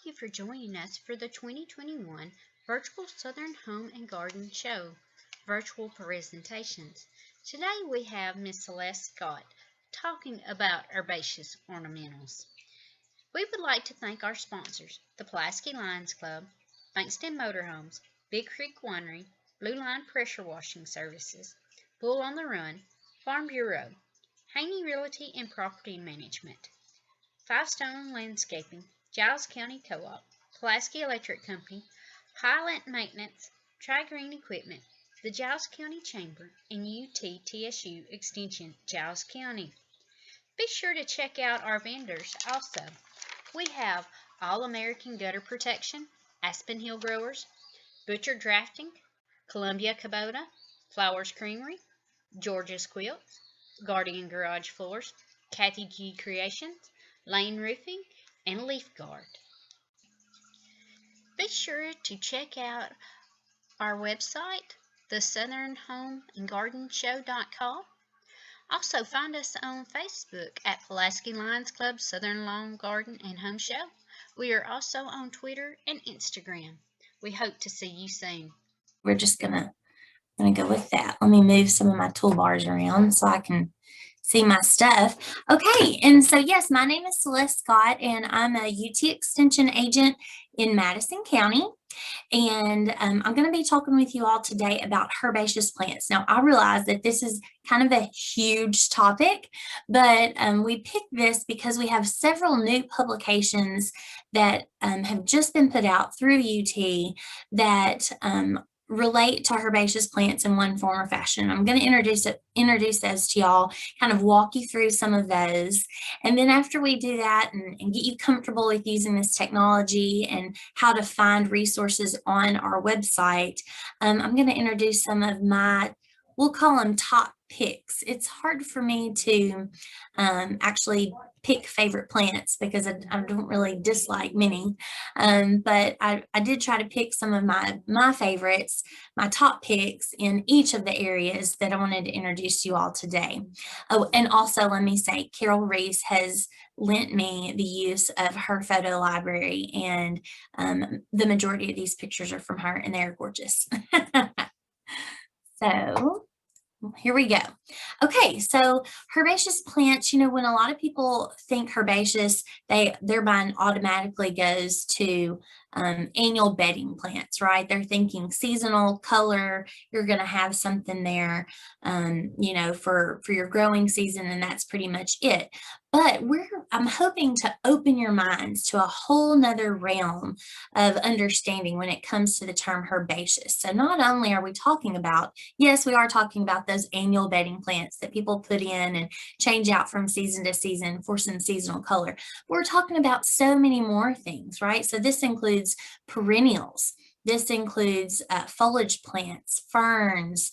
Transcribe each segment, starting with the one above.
you for joining us for the 2021 Virtual Southern Home and Garden Show virtual presentations. Today we have Miss Celeste Scott talking about herbaceous ornamentals. We would like to thank our sponsors, the Pulaski Lions Club, Bankston Motorhomes, Big Creek Winery, Blue Line Pressure Washing Services, Bull on the Run, Farm Bureau, Haney Realty and Property Management, Five Stone Landscaping, Giles County Co-op, Pulaski Electric Company, Highland Maintenance, Tri-Green Equipment, the Giles County Chamber, and UTTSU Extension, Giles County. Be sure to check out our vendors also. We have All American Gutter Protection, Aspen Hill Growers, Butcher Drafting, Columbia Kubota, Flowers Creamery, George's Quilts, Guardian Garage Floors, Kathy G Creations, Lane Roofing, and Leaf Guard. Be sure to check out our website, thesouthernhomeandgardenshow.com. Also find us on Facebook at Pulaski Lions Club Southern Lawn Garden and Home Show. We are also on Twitter and Instagram. We hope to see you soon. We're just gonna go with that. Let me move some of my toolbars around so I can see my stuff. Okay, and so yes, my name is Celeste Scott, and I'm a UT Extension agent in Madison County. And I'm going to be talking with you all today about herbaceous plants. Now, I realize that this is kind of a huge topic, but we picked this because we have several new publications that have just been put out through UT that relate to herbaceous plants in one form or fashion. I'm going to introduce those to y'all, kind of walk you through some of those. And then after we do that and get you comfortable with using this technology and how to find resources on our website, I'm going to introduce some of my, we'll call them top picks. It's hard for me to actually pick favorite plants because I don't really dislike many, but I did try to pick some of my favorites, my top picks in each of the areas that I wanted to introduce you all today. Oh, and also let me say, Carol Reese has lent me the use of her photo library, and the majority of these pictures are from her, and they're gorgeous. So here we go. Okay, so herbaceous plants, when a lot of people think herbaceous, their mind automatically goes to annual bedding plants, right? They're thinking seasonal color, you're going to have something there, for your growing season, and that's pretty much it. But I'm hoping to open your minds to a whole nother realm of understanding when it comes to the term herbaceous. So not only are we talking about, yes, we are talking about those annual bedding plants that people put in and change out from season to season for some seasonal color. We're talking about so many more things, right? So this includes perennials. This includes foliage plants, ferns,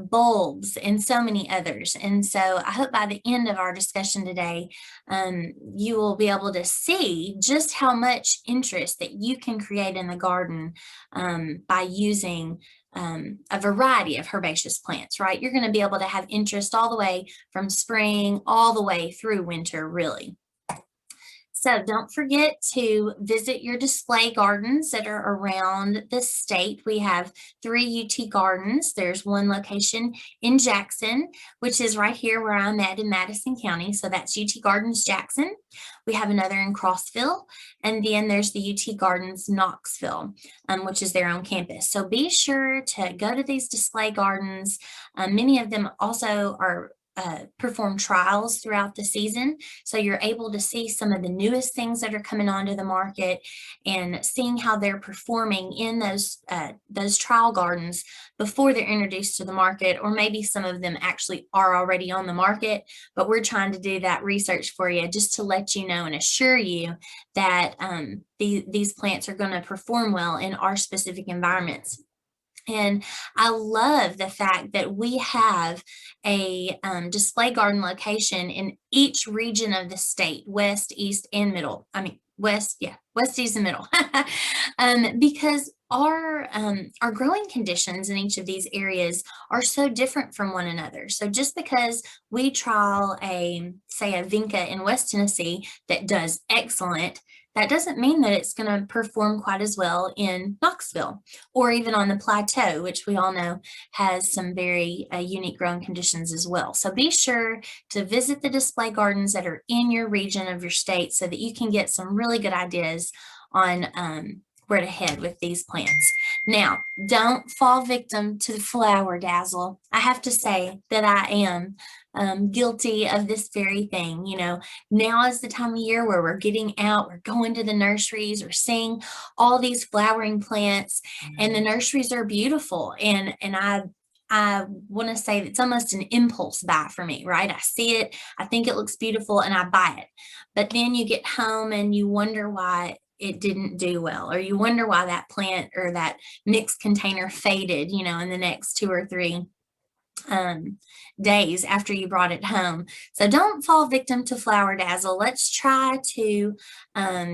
bulbs, and so many others. And so I hope by the end of our discussion today, you will be able to see just how much interest that you can create in the garden by using a variety of herbaceous plants, right? You're going to be able to have interest all the way from spring all the way through winter, really. So don't forget to visit your display gardens that are around the state. We have 3 UT gardens. There's one location in Jackson, which is right here where I'm at in Madison County. So that's UT Gardens Jackson. We have another in Crossville, and then there's the UT Gardens Knoxville, which is their own campus. So be sure to go to these display gardens. Many of them also are perform trials throughout the season. So you're able to see some of the newest things that are coming onto the market and seeing how they're performing in those trial gardens before they're introduced to the market, or maybe some of them actually are already on the market, but we're trying to do that research for you just to let you know and assure you that these plants are going to perform well in our specific environments. And I love the fact that we have a display garden location in each region of the state, west, east, and middle. I mean, west, east, and middle, because our growing conditions in each of these areas are so different from one another. So just because we trial say a vinca in West Tennessee that does excellent that doesn't mean that it's going to perform quite as well in Knoxville or even on the plateau, which we all know has some very unique growing conditions as well. So be sure to visit the display gardens that are in your region of your state so that you can get some really good ideas on where to head with these plants. Now, don't fall victim to the flower dazzle. I have to say that I am guilty of this very thing. You know, now is the time of year where we're getting out, we're going to the nurseries, we're seeing all these flowering plants, and the nurseries are beautiful. And I want to say it's almost an impulse buy for me, right? I see it, I think it looks beautiful, and I buy it. But then you get home and you wonder why it didn't do well, or you wonder why that plant or that mixed container faded, you know, in the next 2 or 3 days after you brought it home. So don't fall victim to flower dazzle. Let's try to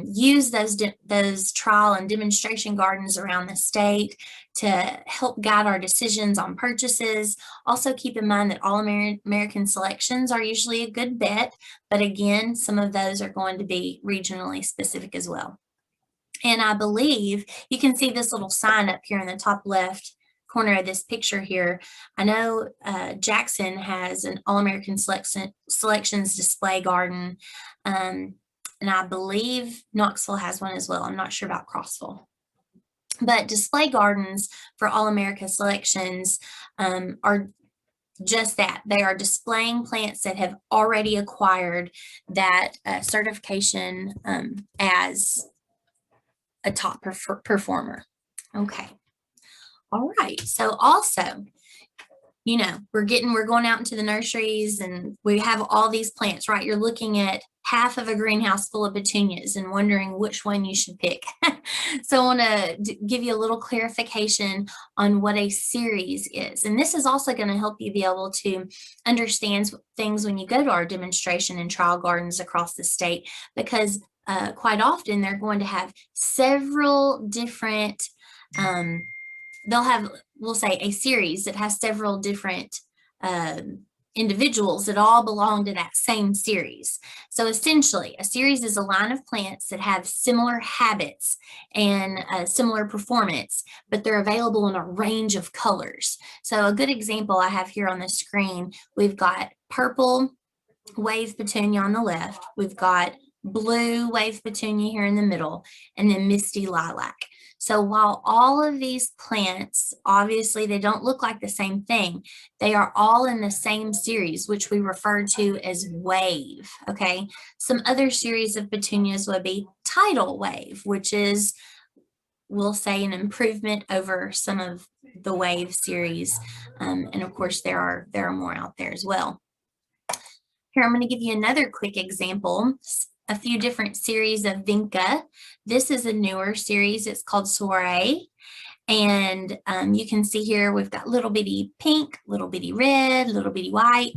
use those trial and demonstration gardens around the state to help guide our decisions on purchases. Also keep in mind that all American selections are usually a good bet, but again, some of those are going to be regionally specific as well. And I believe you can see this little sign up here in the top left corner of this picture here. I know Jackson has an All-American Selections display garden, and I believe Knoxville has one as well. I'm not sure about Crossville. But display gardens for All-America Selections are just that. They are displaying plants that have already acquired that certification as a top performer. Okay. All right. So also, you know, we're going out into the nurseries and we have all these plants, right? You're looking at half of a greenhouse full of petunias and wondering which one you should pick. So I want to give you a little clarification on what a series is. And this is also going to help you be able to understand things when you go to our demonstration and trial gardens across the state, because quite often they're going to have several different, they'll have, we'll say, a series that has several different individuals that all belong to that same series. So essentially, a series is a line of plants that have similar habits and similar performance, but they're available in a range of colors. So a good example I have here on the screen, we've got purple wave petunia on the left, we've got blue wave petunia here in the middle, and then misty lilac. So while all of these plants, obviously they don't look like the same thing, they are all in the same series, which we refer to as wave, okay? Some other series of petunias would be tidal wave, which is, we'll say, an improvement over some of the wave series. And of course, there are more out there as well. Here, I'm going to give you another quick example. A few different series of vinca. This is a newer series. It's called Soiree. And you can see here we've got little bitty pink, little bitty red, little bitty white.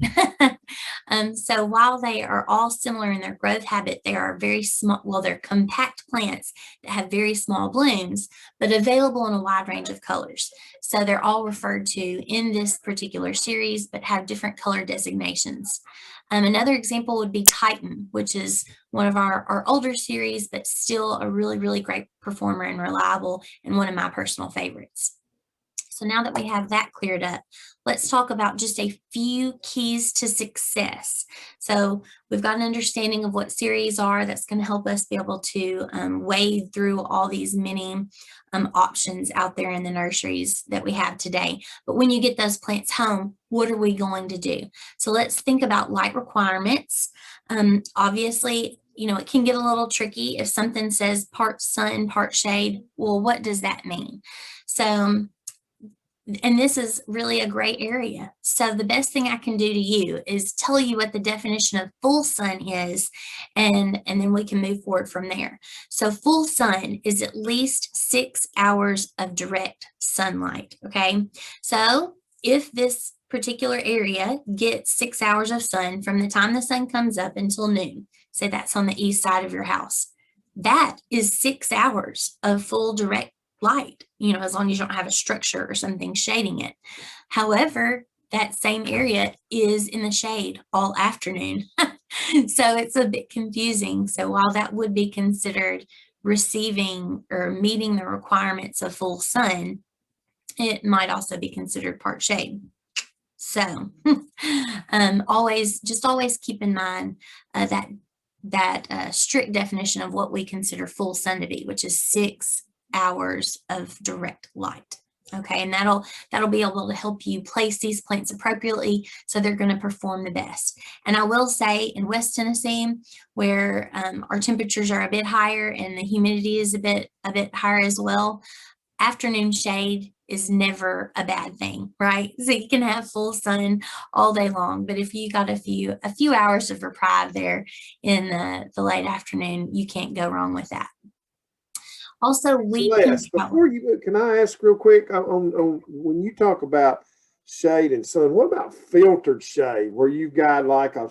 So while they are all similar in their growth habit, they are very small, well, they're compact plants that have very small blooms, but available in a wide range of colors. So they're all referred to in this particular series, but have different color designations. Another example would be Titan, which is one of our older series, but still a really, really great performer and reliable, and one of my personal favorites. So now that we have that cleared up, let's talk about just a few keys to success. So we've got an understanding of what series are. That's going to help us be able to wade through all these many options out there in the nurseries that we have today. But when you get those plants home, what are we going to do? So let's think about light requirements. Obviously, you know, it can get a little tricky if something says part sun, part shade. Well, what does that mean? So, and this is really a gray area. So the best thing I can do to you is tell you what the definition of full sun is, and then we can move forward from there. So full sun is at least 6 hours of direct sunlight, okay? So if this particular area gets 6 hours of sun from the time the sun comes up until noon, say that's on the east side of your house, that is 6 hours of full direct light, you know, as long as you don't have a structure or something shading it. However, that same area is in the shade all afternoon. So it's a bit confusing. So while that would be considered receiving or meeting the requirements of full sun, it might also be considered part shade. So always keep in mind that strict definition of what we consider full sun to be, which is 6 hours of direct light. Okay, and that'll be able to help you place these plants appropriately so they're going to perform the best. And I will say in West Tennessee, where our temperatures are a bit higher and the humidity is a bit higher as well, afternoon shade is never a bad thing, right? So you can have full sun all day long, but if you got a few hours of reprieve there in the late afternoon, you can't go wrong with that. Also, weed Celeste, control. before you, can I ask real quick on when you talk about shade and sun, what about filtered shade where you've got like a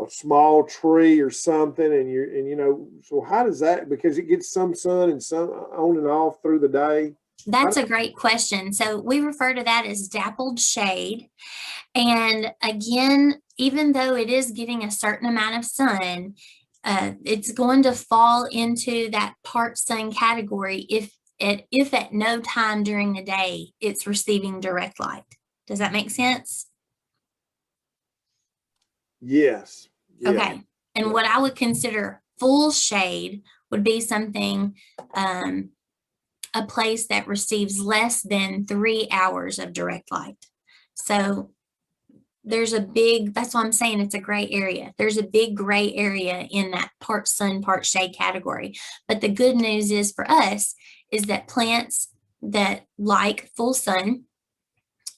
small tree or something, and you know, so how does that, because it gets some sun and some on and off through the day? That's a great question. So we refer to that as dappled shade. And again, even though it is getting a certain amount of sun, it's going to fall into that part sun category if at no time during the day it's receiving direct light. Does that make sense? Yes. Yeah. Okay. And what I would consider full shade would be something, a place that receives less than 3 hours of direct light. So there's that's why I'm saying it's a gray area. There's a big gray area in that part sun, part shade category. But the good news is for us is that plants that like full sun,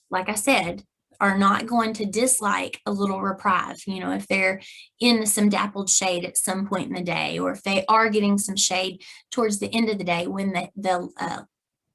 like I said, are not going to dislike a little reprieve. You know, if they're in some dappled shade at some point in the day, or if they are getting some shade towards the end of the day when the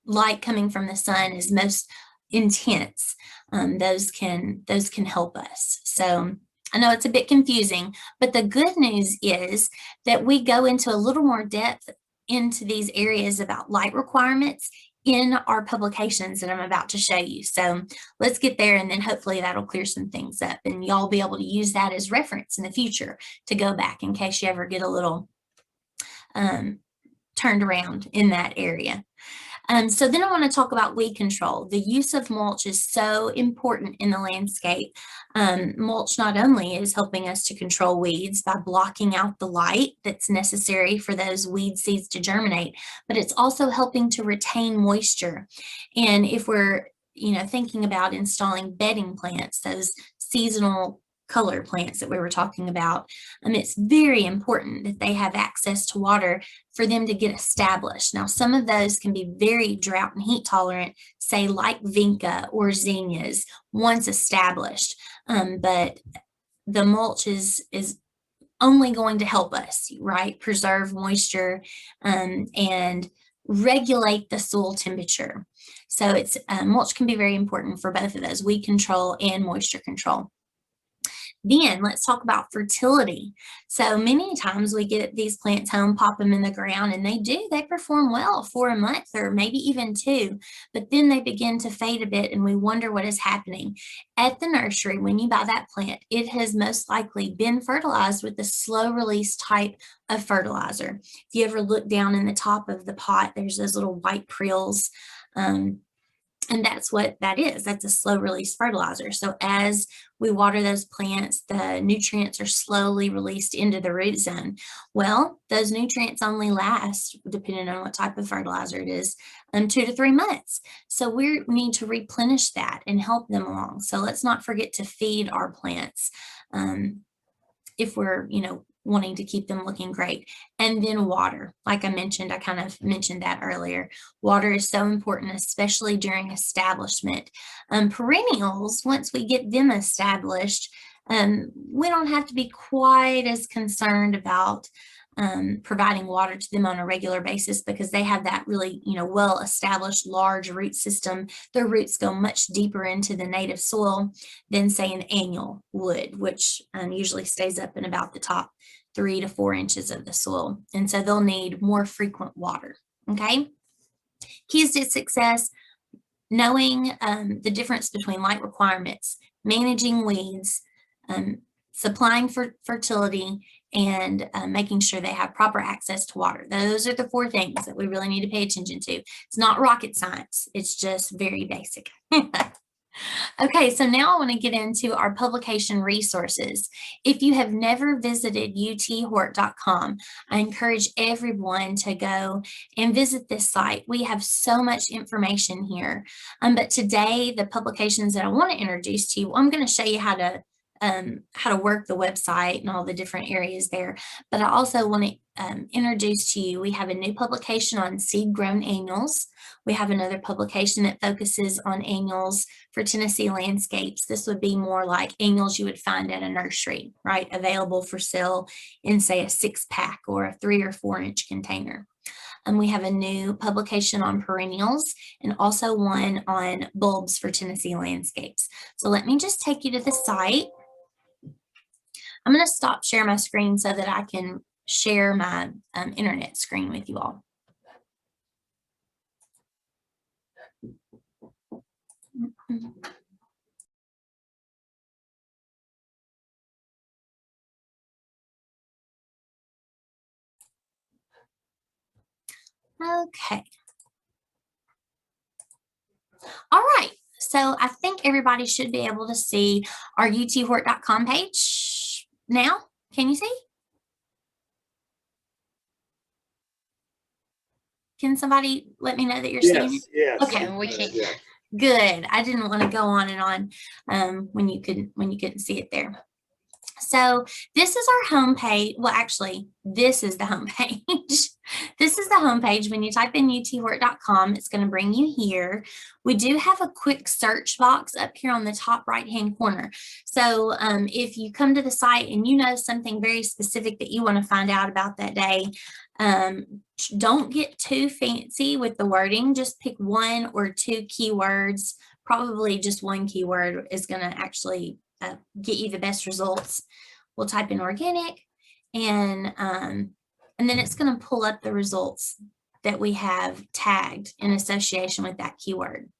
light coming from the sun is most intense, those can help us. So I know it's a bit confusing, but the good news is that we go into a little more depth into these areas about light requirements in our publications that I'm about to show you. So let's get there, and then hopefully that'll clear some things up, and y'all be able to use that as reference in the future to go back in case you ever get a little turned around in that area. So then I want to talk about weed control. The use of mulch is so important in the landscape. Mulch not only is helping us to control weeds by blocking out the light that's necessary for those weed seeds to germinate, but it's also helping to retain moisture. And if we're, thinking about installing bedding plants, those seasonal color plants that we were talking about, it's very important that they have access to water for them to get established. Now, some of those can be very drought and heat tolerant, say like vinca or zinnias, once established. But the mulch is only going to help us, right? Preserve moisture and regulate the soil temperature. So it's mulch can be very important for both of those, weed control and moisture control. Then let's talk about fertility. So many times we get these plants home, pop them in the ground, and they perform well for a month or maybe even 2, but then they begin to fade a bit and we wonder what is happening. At the nursery, when you buy that plant, it has most likely been fertilized with the slow release type of fertilizer. If you ever look down in the top of the pot, there's those little white prills. And that's what that is. That's a slow release fertilizer. So as we water those plants, the nutrients are slowly released into the root zone. Well, those nutrients only last, depending on what type of fertilizer it is, 2 to 3 months. So we need to replenish that and help them along. So let's not forget to feed our plants if we're, wanting to keep them looking great. And then water, like I mentioned, I kind of mentioned that earlier. Water is so important, especially during establishment. Perennials, once we get them established, we don't have to be quite as concerned about providing water to them on a regular basis because they have that really, well-established large root system. Their roots go much deeper into the native soil than, say, an annual would, which usually stays up in about the top 3 to 4 inches of the soil. And so they'll need more frequent water, okay? Keys to success: knowing the difference between light requirements, managing weeds, supplying for fertility, and making sure they have proper access to water. Those are the 4 things that we really need to pay attention to. It's not rocket science. It's just very basic. Okay, so now I want to get into our publication resources. If you have never visited uthort.com, I encourage everyone to go and visit this site. We have so much information here. But today, the publications that I want to introduce to you, I'm going to show you how to work the website and all the different areas there. But I also want to introduce to you, we have a new publication on seed-grown annuals. We have another publication that focuses on annuals for Tennessee landscapes. This would be more like annuals you would find at a nursery, right? Available for sale in, say, a 6-pack or a 3 or 4 inch container. And we have a new publication on perennials and also one on bulbs for Tennessee landscapes. So let me just take you to the site. I'm going to stop sharing my screen so that I can share my internet screen with you all. Okay. All right. So I think everybody should be able to see our uthort.com page now. Can you see? Can somebody let me know that you're seeing it? Yes. Okay. Yeah, we can. Yeah. Good. I didn't want to go on and on when you couldn't see it there. So this is our home page. Well, actually, this is the home page. This is the home page. When you type in uthort.com, it's going to bring you here. We do have a quick search box up here on the top right-hand corner. So if you come to the site and you know something very specific that you want to find out about that day, don't get too fancy with the wording. Just pick 1 or 2 keywords. Probably just 1 keyword is going to actually get you the best results. We'll type in organic, and then it's going to pull up the results that we have tagged in association with that keyword.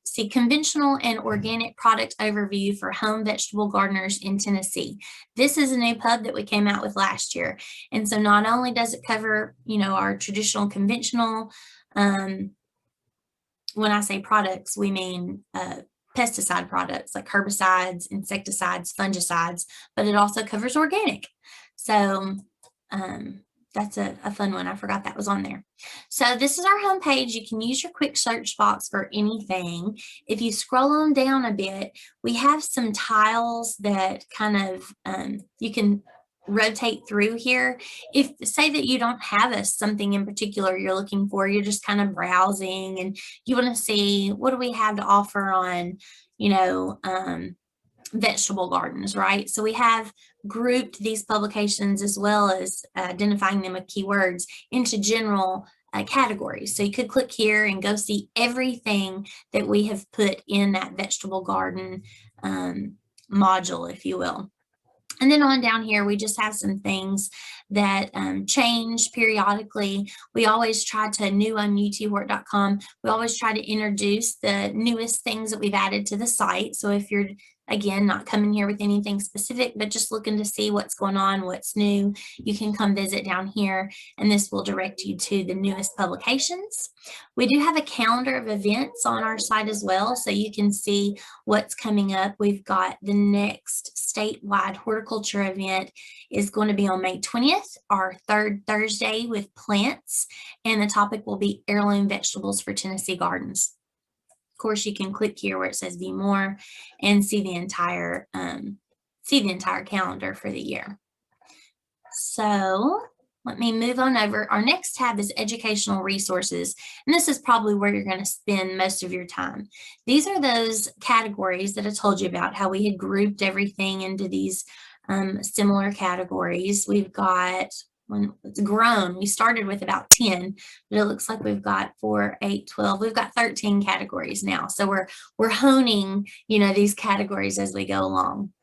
See, conventional and organic product overview for home vegetable gardeners in Tennessee. This is a new pub that we came out with last year. And so not only does it cover, our traditional conventional, when I say products, we mean pesticide products like herbicides, insecticides, fungicides, but it also covers organic. So that's a fun one. I forgot that was on there. So this is our home page. You can use your quick search box for anything. If you scroll on down a bit, we have some tiles that kind of you can rotate through here. If say that you don't have something in particular you're looking for, you're just kind of browsing and you want to see what do we have to offer on, vegetable gardens, right? So we have grouped these publications as well as identifying them with keywords into general categories. So you could click here and go see everything that we have put in that vegetable garden module, if you will. And then on down here, we just have some things that change periodically. We always try to, new on uthort.com, we always try to introduce the newest things that we've added to the site. So if you're, again, not coming here with anything specific, but just looking to see what's going on, what's new, you can come visit down here, and this will direct you to the newest publications. We do have a calendar of events on our site as well, so you can see what's coming up. We've got the next statewide horticulture event is going to be on May 20th, our 3rd Thursday with plants, and the topic will be heirloom vegetables for Tennessee gardens. Of course, you can click here where it says view more and see the entire calendar for the year. So let me move on over. Our next tab is educational resources, and this is probably where you're going to spend most of your time. These are those categories that I told you about, how we had grouped everything into these similar categories. We've got, when it's grown, we started with about 10, but it looks like we've got 4, 8, 12. We've got 13 categories now. So we're honing, these categories as we go along.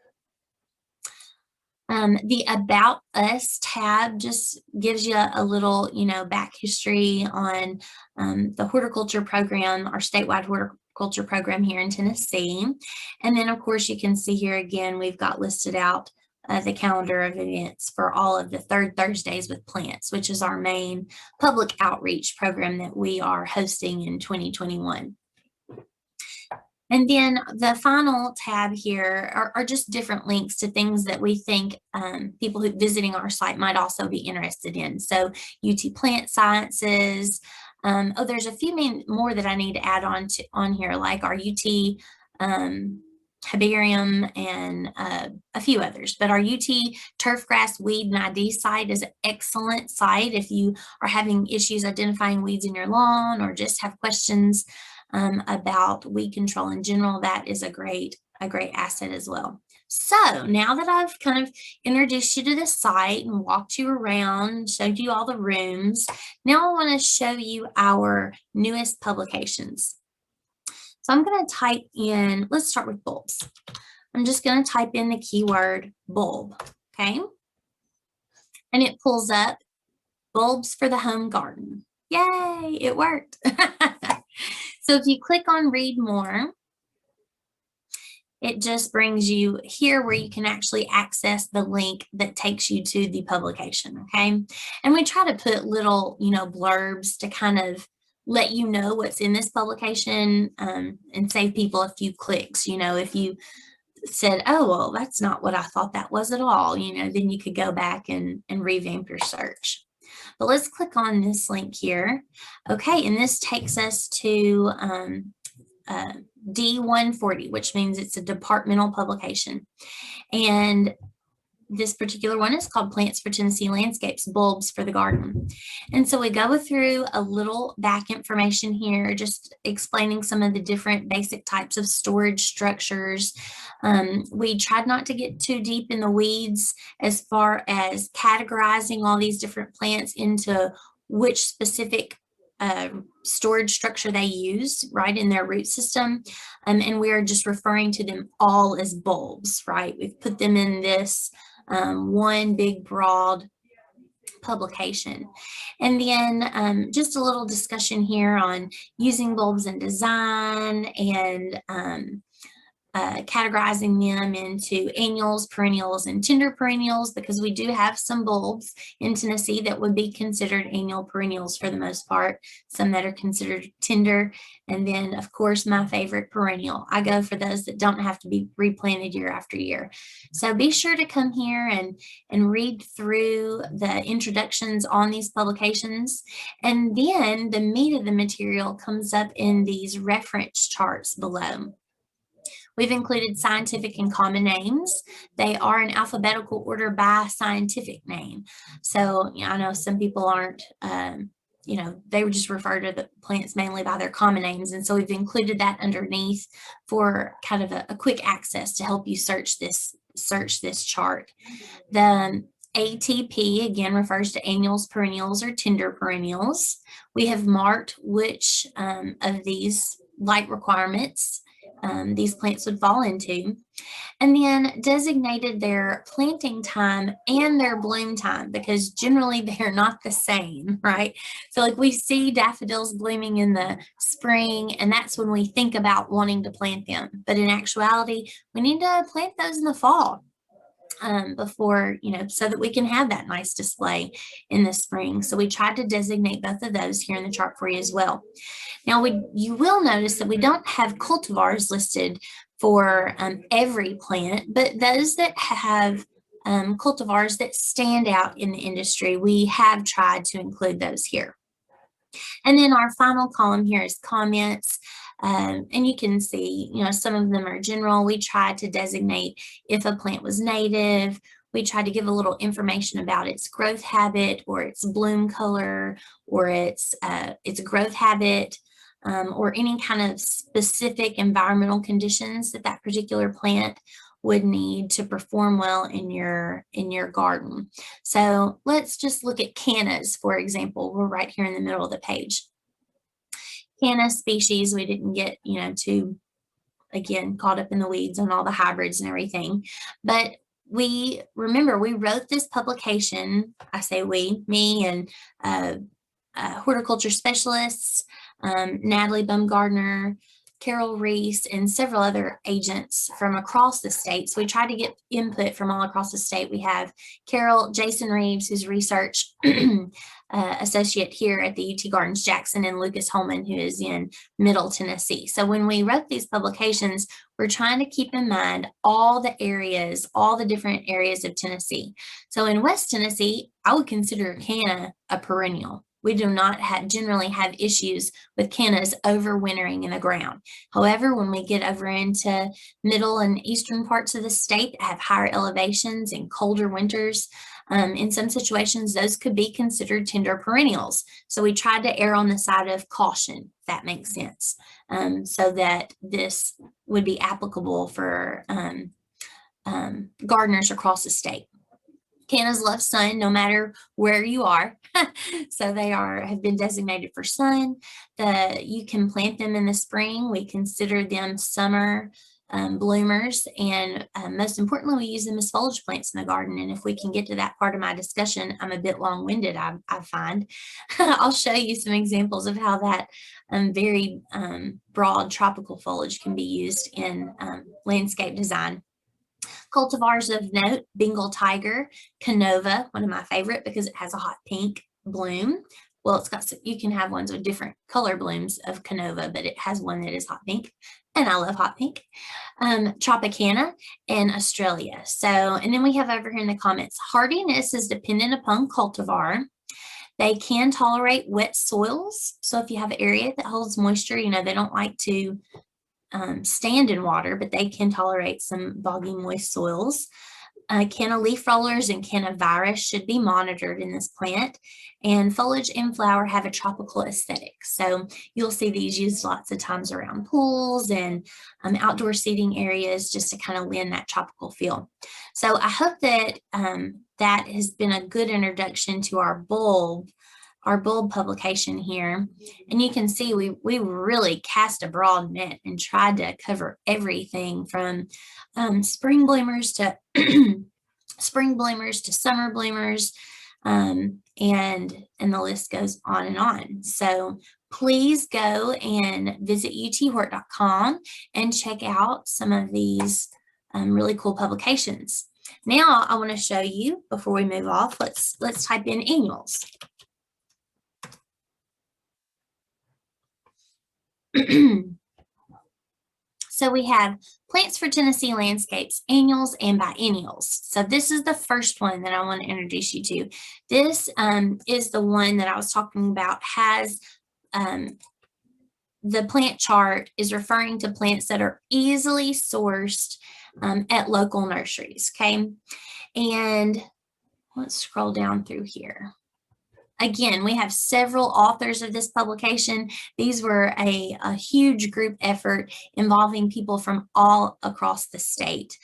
The About Us tab just gives you a little, back history on the horticulture program, our statewide horticulture program here in Tennessee. And then, of course, you can see here again, we've got listed out the calendar of events for all of the Third Thursdays with Plants, which is our main public outreach program that we are hosting in 2021. And then the final tab here are just different links to things that we think people who visiting our site might also be interested in. So UT Plant Sciences. Oh, there's a few more that I need to add on here, like our UT Herbarium and a few others. But our UT Turfgrass Weed and ID site is an excellent site if you are having issues identifying weeds in your lawn or just have questions about weed control in general. That is a great asset as well. So now that I've kind of introduced you to the site and walked you around, showed you all the rooms, now I want to show you our newest publications. So I'm going to type in, let's start with bulbs. I'm just going to type in the keyword bulb, okay? And it pulls up bulbs for the home garden. Yay, it worked. So if you click on read more, it just brings you here where you can actually access the link that takes you to the publication, okay? And we try to put little, blurbs to kind of let you know what's in this publication and save people a few clicks. If you said, oh, well, that's not what I thought that was at all, then you could go back and revamp your search. But let's click on this link here. Okay, and this takes us to D140, which means it's a departmental publication. And this particular one is called Plants for Tennessee Landscapes, Bulbs for the Garden. And so we go through a little back information here, just explaining some of the different basic types of storage structures. We tried not to get too deep in the weeds as far as categorizing all these different plants into which specific storage structure they use, right, in their root system. And we are just referring to them all as bulbs, right? We've put them in this one big broad publication. And then just a little discussion here on using bulbs in design and categorizing them into annuals, perennials, and tender perennials, because we do have some bulbs in Tennessee that would be considered annual perennials for the most part, some that are considered tender, and then of course my favorite, perennial. I go for those that don't have to be replanted year after year. So be sure to come here and read through the introductions on these publications, and then the meat of the material comes up in these reference charts below. We've included scientific and common names. They are in alphabetical order by scientific name. So I know some people aren't, they would just refer to the plants mainly by their common names. And so we've included that underneath for kind of a quick access to help you search this chart. The ATP, again, refers to annuals, perennials, or tender perennials. We have marked which of these light requirements these plants would fall into, and then designated their planting time and their bloom time, because generally they're not the same, right? So like we see daffodils blooming in the spring, and that's when we think about wanting to plant them. But in actuality, we need to plant those in the fall. Before, so that we can have that nice display in the spring. So we tried to designate both of those here in the chart for you as well. Now, you will notice that we don't have cultivars listed for every plant, but those that have cultivars that stand out in the industry, we have tried to include those here. And then our final column here is comments. And you can see, some of them are general. We tried to designate if a plant was native. We tried to give a little information about its growth habit, or its bloom color, or its growth habit, or any kind of specific environmental conditions that particular plant would need to perform well in your garden. So let's just look at cannas, for example. We're right here in the middle of the page. Canna species, we didn't get, too, again, caught up in the weeds on all the hybrids and everything. But we wrote this publication, I say we, me and horticulture specialists, Natalie Baumgardner, Carol Reese, and several other agents from across the state. So we try to get input from all across the state. We have Carol, Jason Reeves, who's research associate here at the UT Gardens Jackson, and Lucas Holman, who is in Middle Tennessee. So when we wrote these publications, we're trying to keep in mind all the areas, all the different areas of Tennessee. So in West Tennessee, I would consider canna a perennial. We do not generally have issues with cannas overwintering in the ground. However, when we get over into middle and eastern parts of the state that have higher elevations and colder winters, in some situations, those could be considered tender perennials. So we tried to err on the side of caution, if that makes sense, so that this would be applicable for gardeners across the state. Cannas love sun no matter where you are. So they have been designated for sun. You can plant them in the spring. We consider them summer bloomers, and most importantly, we use them as foliage plants in the garden. And if we can get to that part of my discussion, I'm a bit long-winded, I find. I'll show you some examples of how that very broad tropical foliage can be used in landscape design. Cultivars of note: Bengal Tiger, Canova, one of my favorite because it has a hot pink bloom. Well, you can have ones with different color blooms of Canova, but it has one that is hot pink, and I love hot pink. Tropicana and Australia. And then we have over here in the comments, hardiness is dependent upon cultivar. They can tolerate wet soils. So if you have an area that holds moisture, they don't like to stand in water, but they can tolerate some boggy, moist soils. Canna leaf rollers and canna virus should be monitored in this plant, and foliage and flower have a tropical aesthetic. So you'll see these used lots of times around pools and outdoor seating areas, just to kind of lend that tropical feel. So I hope that that has been a good introduction to our bulb publication here. And you can see we really cast a broad net and tried to cover everything from spring bloomers to summer bloomers, and the list goes on and on. So please go and visit uthort.com and check out some of these really cool publications. Now I want to show you, before we move off, let's type in annuals. So we have Plants for Tennessee Landscapes, annuals and biennials. So this is the first one that I want to introduce you to. This is the one that I was talking about, has the plant chart is referring to plants that are easily sourced at local nurseries, okay? And let's scroll down through here. Again, we have several authors of this publication. These were a huge group effort involving people from all across the state.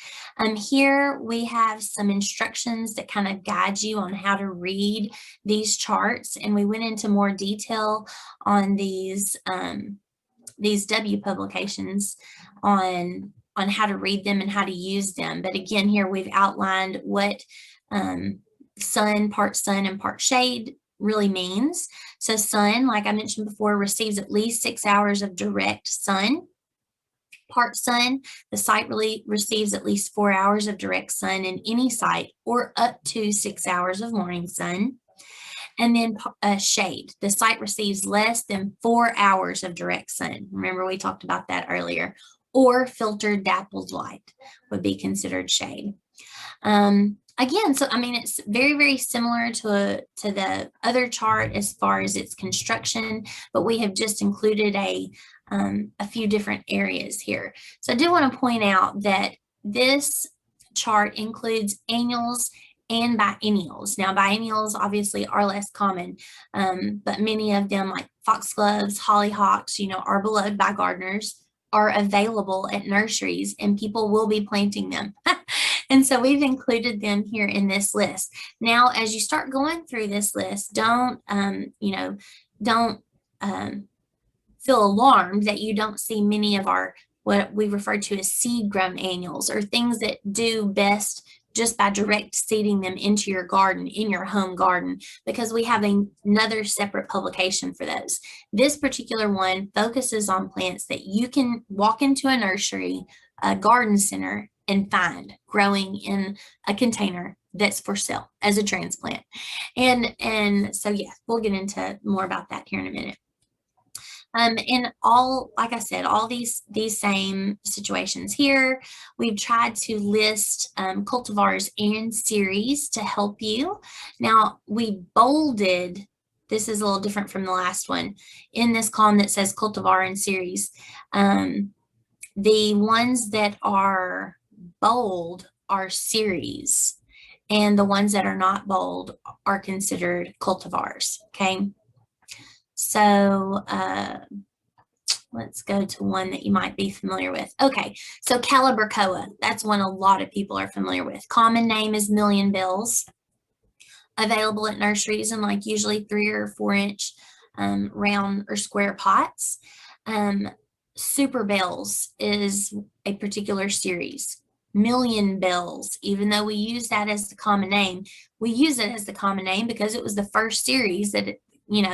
Here we have some instructions that kind of guide you on how to read these charts, and we went into more detail on these W publications on how to read them and how to use them. But again, here we've outlined what part sun and part shade really means. So sun, like I mentioned before, receives at least 6 hours of direct sun. Part sun, the site really receives at least 4 hours of direct sun in any site, or up to 6 hours of morning sun. And then shade, the site receives less than 4 hours of direct sun. Remember, we talked about that earlier. Or filtered dappled light would be considered shade. Again, so I mean, it's very, very similar to the other chart as far as its construction, but we have just included a few different areas here. So I do want to point out that this chart includes annuals and biennials. Now, biennials obviously are less common, but many of them, like foxgloves, hollyhocks, are beloved by gardeners, are available at nurseries, and people will be planting them. And so we've included them here in this list. Now, as you start going through this list, don't feel alarmed that you don't see many of what we refer to as seed grown annuals, or things that do best just by direct seeding them into your garden, in your home garden, because we have another separate publication for those. This particular one focuses on plants that you can walk into a nursery, a garden center, and find growing in a container that's for sale as a transplant. And so, yeah, we'll get into more about that here in a minute. And all, like I said, all these same situations here, we've tried to list cultivars and series to help you. Now, we bolded, this is a little different from the last one, in this column that says cultivar and series. The ones that are bold are series, and the ones that are not bold are considered cultivars, okay? So let's go to one that you might be familiar with. Okay, so Calibrachoa, that's one a lot of people are familiar with. Common name is million bills. Available at nurseries in like usually 3 or 4 inch round or square pots. Super Bells is a particular series. Million Bells, even though we use that as the common name, we use it as the common name because it was the first series that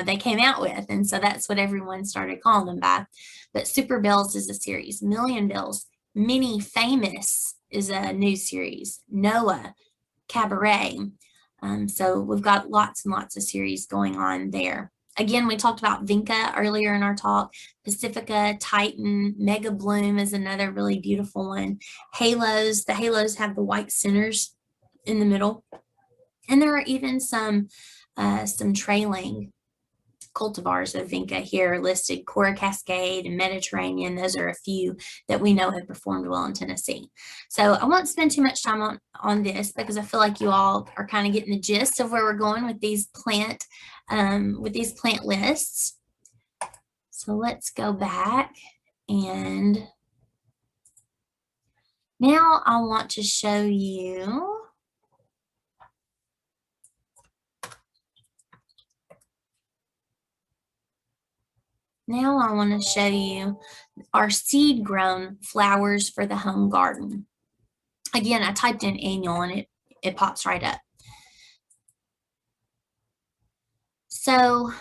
they came out with, and so that's what everyone started calling them by. But Super Bells is a series. Million Bells, Mini Famous is a new series. Noah, Cabaret. So we've got lots and lots of series going on there. Again, we talked about Vinca earlier in our talk. Pacifica, Titan, Mega Bloom is another really beautiful one. Halos, the halos have the white centers in the middle. And there are even some trailing cultivars of Vinca here listed. Cora Cascade and Mediterranean, those are a few that we know have performed well in Tennessee. So I won't spend too much time on this because I feel like you all are kind of getting the gist of where we're going with these plant lists. So let's go back, and now I want to show you our seed grown flowers for the home garden. Again, I typed in annual and it pops right up. So,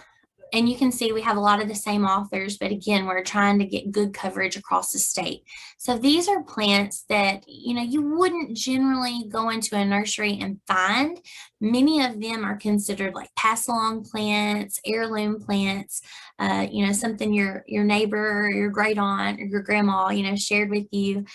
and you can see we have a lot of the same authors, but again, we're trying to get good coverage across the state. So these are plants that, you wouldn't generally go into a nursery and find. Many of them are considered like pass-along plants, heirloom plants, something your neighbor or your great aunt or your grandma, shared with you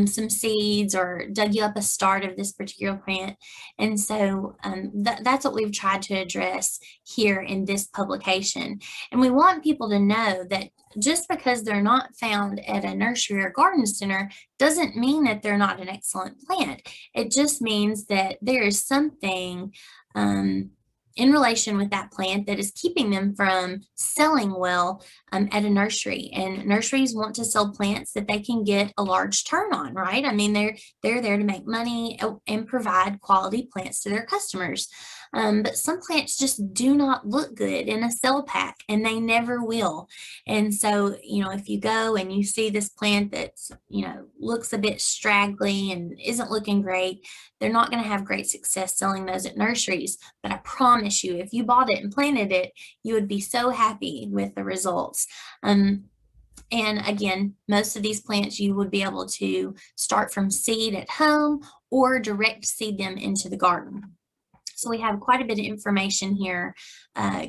some seeds or dug you up a start of this particular plant. And so that's what we've tried to address here in this publication. And we want people to know that just because they're not found at a nursery or garden center doesn't mean that they're not an excellent plant. It just means that there is something in relation with that plant that is keeping them from selling well at a nursery. And nurseries want to sell plants that they can get a large turn on, right? I mean, they're there to make money and provide quality plants to their customers. But some plants just do not look good in a cell pack, and they never will. And so, if you go and you see this plant that's, looks a bit straggly and isn't looking great, they're not going to have great success selling those at nurseries. But I promise you, if you bought it and planted it, you would be so happy with the results. And again, most of these plants you would be able to start from seed at home or direct seed them into the garden. So we have quite a bit of information here,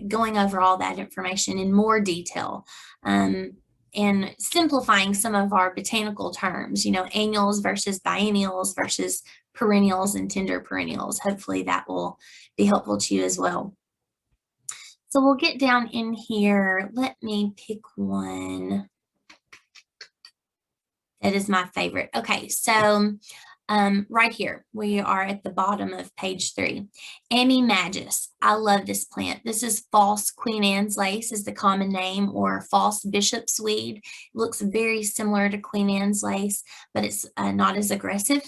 going over all that information in more detail, and simplifying some of our botanical terms, annuals versus biennials versus perennials and tender perennials. Hopefully that will be helpful to you as well. So we'll get down in here. Let me pick one that is my favorite. Okay, so right here, we are at the bottom of page 3. Amy Magis. I love this plant. This is false Queen Anne's lace is the common name, or false bishop's weed. It looks very similar to Queen Anne's lace, but it's not as aggressive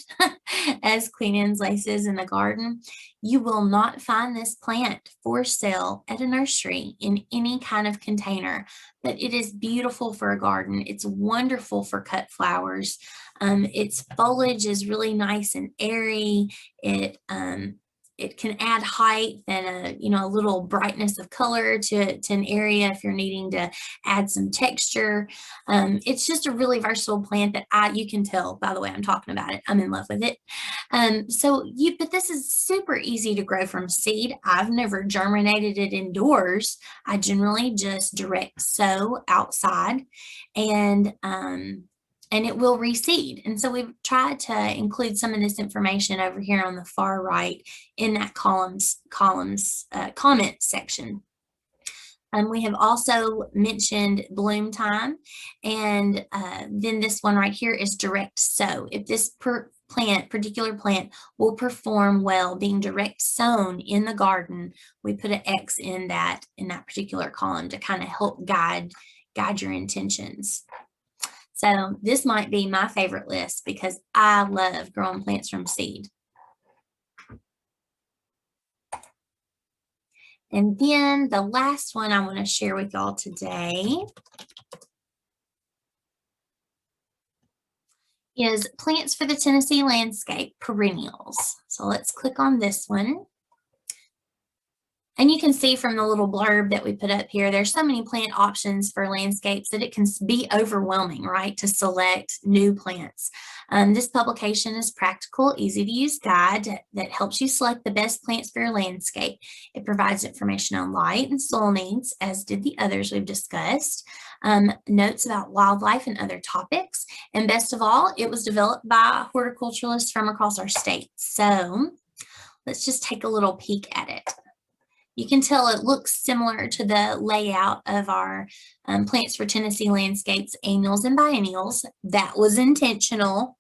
as Queen Anne's lace is in the garden. You will not find this plant for sale at a nursery in any kind of container, but it is beautiful for a garden. It's wonderful for cut flowers. Its foliage is really nice and airy. It can add height and a little brightness of color to an area if you're needing to add some texture. It's just a really versatile plant that you can tell by the way I'm talking about it. I'm in love with it. But this is super easy to grow from seed. I've never germinated it indoors. I generally just direct sow outside, and it will reseed. And so we've tried to include some of this information over here on the far right in that comment section. We have also mentioned bloom time, and then this one right here is direct sow. If this particular plant will perform well being direct sown in the garden, we put an X in that particular column to kind of help guide your intentions. So this might be my favorite list because I love growing plants from seed. And then the last one I want to share with y'all today is plants for the Tennessee landscape, perennials. So let's click on this one. And you can see from the little blurb that we put up here, there's so many plant options for landscapes that it can be overwhelming, right, to select new plants. This publication is practical, easy to use guide that helps you select the best plants for your landscape. It provides information on light and soil needs, as did the others we've discussed, notes about wildlife and other topics. And best of all, it was developed by horticulturalists from across our state. So let's just take a little peek at it. You can tell it looks similar to the layout of our Plants for Tennessee Landscapes annuals and biennials. That was intentional.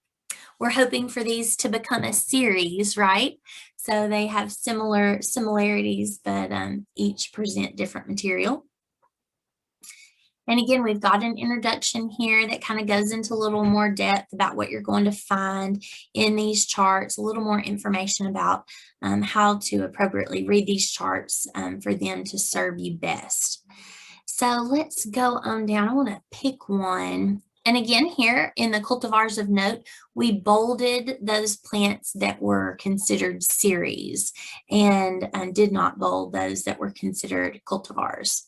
We're hoping for these to become a series, right? So they have similarities, but each present different material. And again, we've got an introduction here that kind of goes into a little more depth about what you're going to find in these charts, a little more information about how to appropriately read these charts for them to serve you best. So let's go on down. I want to pick one. And again, here in the cultivars of note, we bolded those plants that were considered series and did not bold those that were considered cultivars.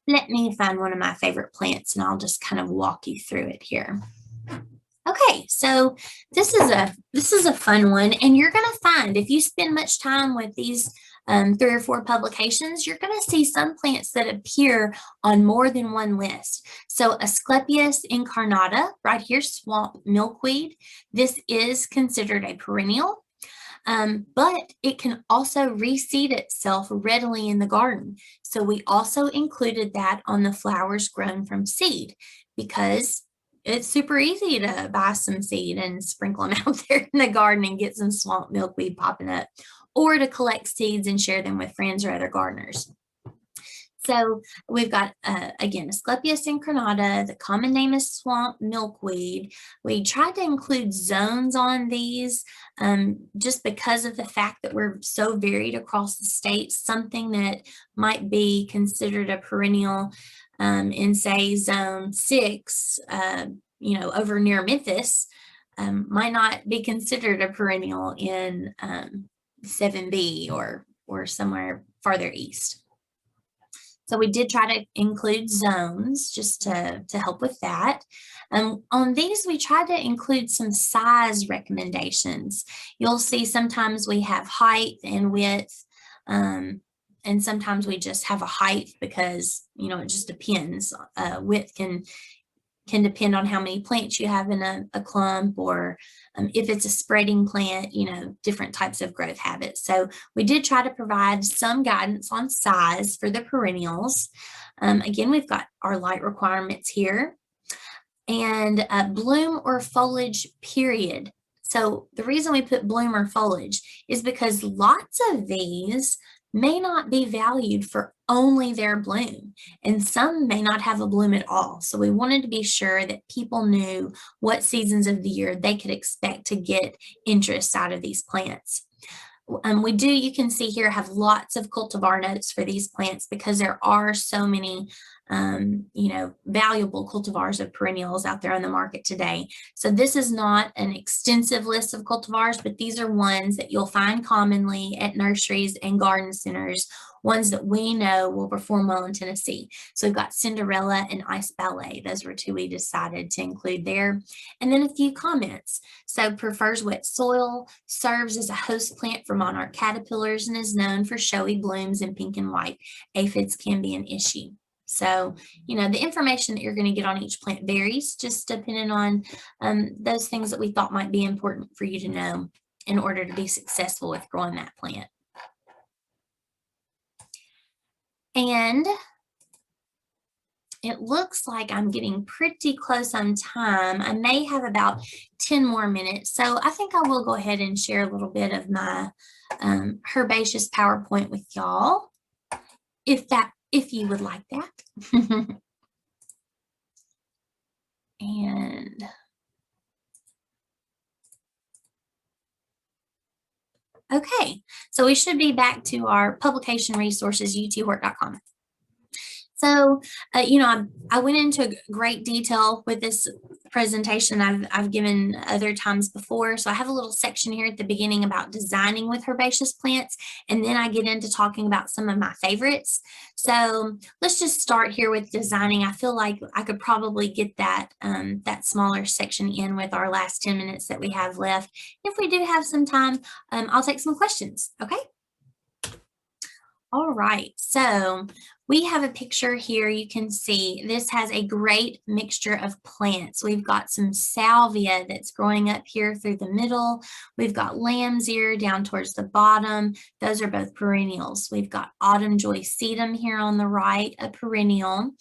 Let me find one of my favorite plants and I'll just kind of walk you through it here. Okay, so this is a fun one, and you're going to find if you spend much time with these 3 or 4 publications, you're going to see some plants that appear on more than one list. So Asclepias incarnata, right here, swamp milkweed. This is considered a perennial. But it can also reseed itself readily in the garden. So we also included that on the flowers grown from seed because it's super easy to buy some seed and sprinkle them out there in the garden and get some swamp milkweed popping up, or to collect seeds and share them with friends or other gardeners. So we've got, again, Asclepias incarnata. The common name is swamp milkweed. We tried to include zones on these just because of the fact that we're so varied across the state. Something that might be considered a perennial in, say, zone 6, over near Memphis, might not be considered a perennial in 7B or somewhere farther east. So we did try to include zones just to help with that. On these, we tried to include some size recommendations. You'll see sometimes we have height and width, and sometimes we just have a height because, it just depends. Width can depend on how many plants you have in a clump, or if it's a spreading plant, different types of growth habits. So we did try to provide some guidance on size for the perennials. Again, we've got our light requirements here, and bloom or foliage period. So the reason we put bloom or foliage is because lots of these may not be valued for only their bloom, and some may not have a bloom at all. So we wanted to be sure that people knew what seasons of the year they could expect to get interest out of these plants. you can see here, have lots of cultivar notes for these plants because there are so many valuable cultivars of perennials out there on the market today. So this is not an extensive list of cultivars, but these are ones that you'll find commonly at nurseries and garden centers, ones that we know will perform well in Tennessee. So we've got Cinderella and Ice Ballet. Those were two we decided to include there. And then a few comments. So prefers wet soil, serves as a host plant for monarch caterpillars, and is known for showy blooms in pink and white. Aphids can be an issue. So, the information that you're going to get on each plant varies, just depending on those things that we thought might be important for you to know in order to be successful with growing that plant. And it looks like I'm getting pretty close on time. I may have about 10 more minutes. So I think I will go ahead and share a little bit of my herbaceous PowerPoint with y'all, if you would like that. And okay, so we should be back to our publication resources, uthort.com. So, I went into great detail with this presentation I've given other times before. So I have a little section here at the beginning about designing with herbaceous plants, and then I get into talking about some of my favorites. So let's just start here with designing. I feel like I could probably get that smaller section in with our last 10 minutes that we have left. If we do have some time, I'll take some questions. Okay. All right, so we have a picture here. You can see this has a great mixture of plants. We've got some salvia that's growing up here through the middle. We've got lamb's ear down towards the bottom. Those are both perennials. We've got autumn joy sedum here on the right, a perennial.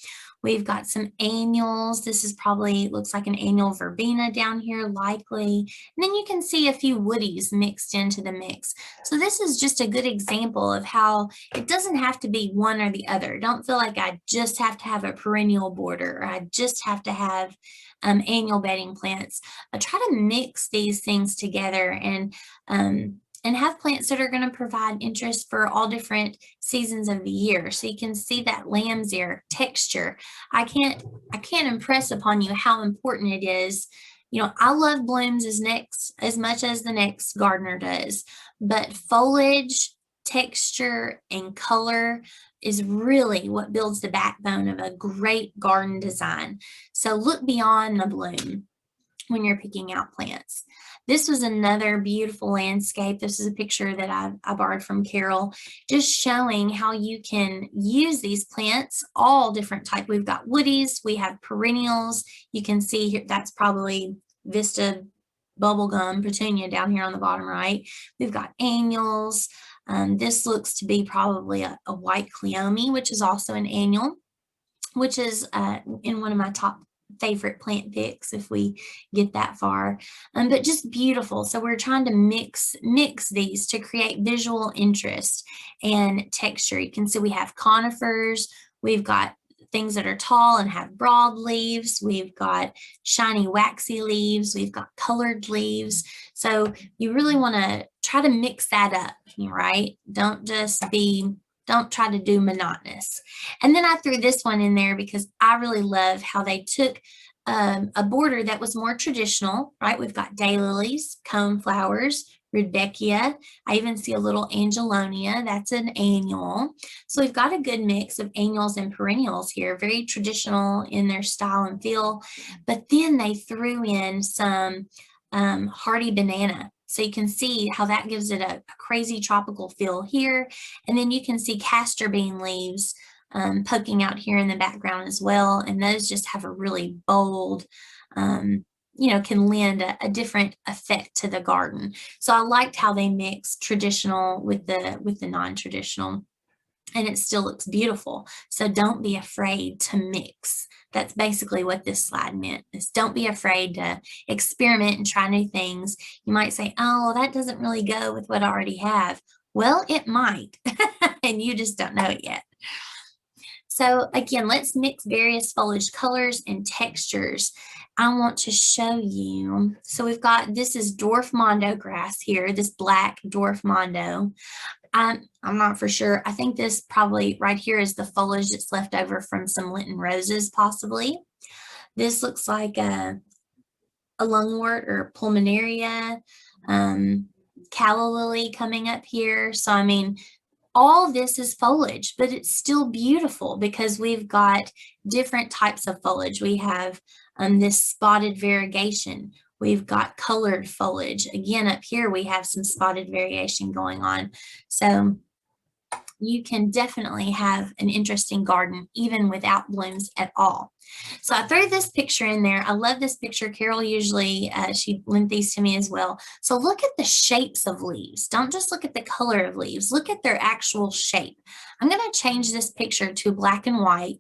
We've got some annuals. This is probably, looks like an annual verbena down here, likely. And then you can see a few woodies mixed into the mix. So this is just a good example of how it doesn't have to be one or the other. Don't feel like I just have to have a perennial border, or I just have to have annual bedding plants. I try to mix these things together and have plants that are going to provide interest for all different seasons of the year. So you can see that lamb's ear texture. I can't impress upon you how important it is. I love blooms as much as the next gardener does, but foliage, texture, and color is really what builds the backbone of a great garden design. So look beyond the bloom when you're picking out plants. This was another beautiful landscape. This is a picture that I borrowed from Carol, just showing how you can use these plants, all different types. We've got woodies, we have perennials. You can see here, that's probably Vista bubblegum petunia down here on the bottom right. We've got annuals. This looks to be probably a white cleome, which is also an annual, which is in one of my top favorite plant picks if we get that far, but just beautiful. So we're trying to mix these to create visual interest and texture. You can see we have conifers, we've got things that are tall and have broad leaves, we've got shiny waxy leaves, we've got colored leaves. So you really want to try to mix that up, right? Don't try to do monotonous. And then I threw this one in there because I really love how they took a border that was more traditional, right? We've got daylilies, cone flowers, rudbeckia. I even see a little angelonia. That's an annual. So we've got a good mix of annuals and perennials here, very traditional in their style and feel. But then they threw in some hardy banana. So you can see how that gives it a crazy tropical feel here. And then you can see castor bean leaves poking out here in the background as well. And those just have a really bold, can lend a different effect to the garden. So I liked how they mixed traditional with the non-traditional, and it still looks beautiful. So don't be afraid to mix. That's basically what this slide meant, is don't be afraid to experiment and try new things. You might say, oh, that doesn't really go with what I already have. Well, it might, and you just don't know it yet. So again, let's mix various foliage colors and textures. I want to show you. So we've got, this is dwarf mondo grass here, this black dwarf mondo. I'm not for sure. I think this probably right here is the foliage that's left over from some Lenten roses, possibly. This looks like a lungwort or pulmonaria, calla lily coming up here. So, I mean, all this is foliage, but it's still beautiful because we've got different types of foliage. We have this spotted variegation. We've got colored foliage. Again, up here, we have some spotted variation going on. So you can definitely have an interesting garden even without blooms at all. So I threw this picture in there. I love this picture. Carol usually, she lent these to me as well. So look at the shapes of leaves. Don't just look at the color of leaves. Look at their actual shape. I'm going to change this picture to black and white